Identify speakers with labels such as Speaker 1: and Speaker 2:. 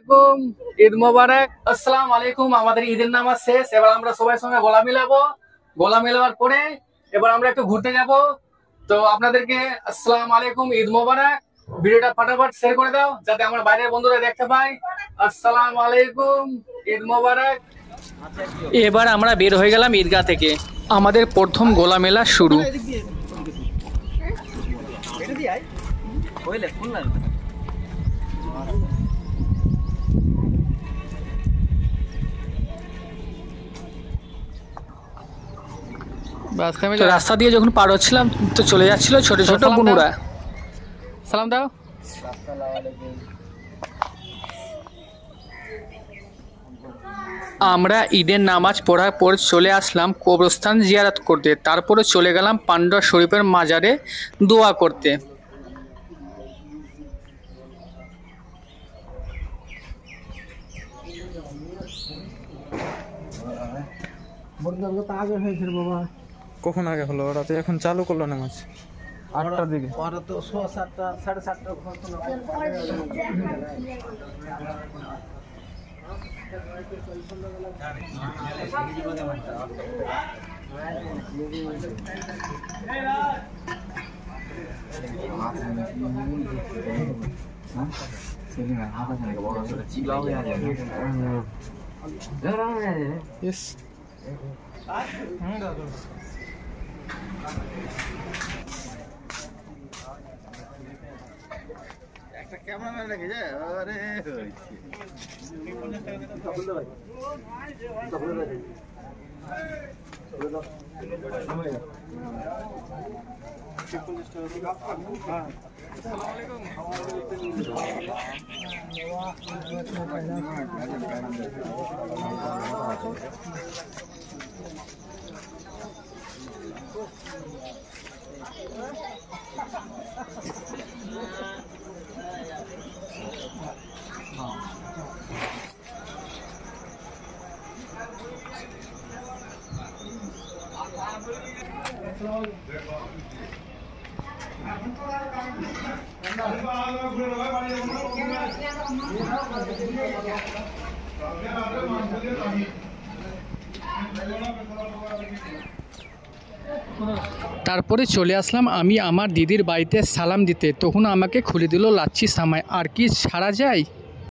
Speaker 1: আলাইকুম, ঈদ মোবারক। আসসালামু আলাইকুম। আমাদের ঈদের নামাজ শেষ, এবার আমরা সবাই সঙ্গে গলা মিলাবো। গলা মেলাবার পরে এবার আমরা একটু ঘুরতে যাব। তো আপনাদেরকে আসসালামু আলাইকুম, ঈদ মোবারক। ভিডিওটা ফটাফট শেয়ার করে দাও যাতে আমার বাইরের বন্ধুরা দেখতে পায়। আসসালামু আলাইকুম, ঈদ মোবারক। এবার আমরা বের হয়ে গেলাম ঈদগাহ থেকে। আমাদের প্রথম গোলা মেলা শুরু। তো রাস্তা দিয়ে যখন পার হচ্ছিলাম তো চলে যাচ্ছিল ছোট ছোট বুনুরা। সালাম দাও। আমরা ঈদের নামাজ পড়ার পর চলে আসলাম কবরস্থান জিয়ারত করতে, তারপরে চলে গেলাম পান্ডা শরীফের মাজারে দোয়া করতে।
Speaker 2: কখন আগে হলো? ওরা তো এখন চালু করলো নামাজ 8টার দিকে।
Speaker 3: ওরা তো 7:30 7:30
Speaker 2: ইয়েস।
Speaker 3: একটা ক্যামেরাম্যান রেখে যায়। আরে
Speaker 1: তারপরে চলে আসলাম আমি আমার দিদির বাড়িতে সালাম দিতে। তখন আমাকে খুলে দিল লাচ্ছি সামাই। আর কি ছাড়া যায়।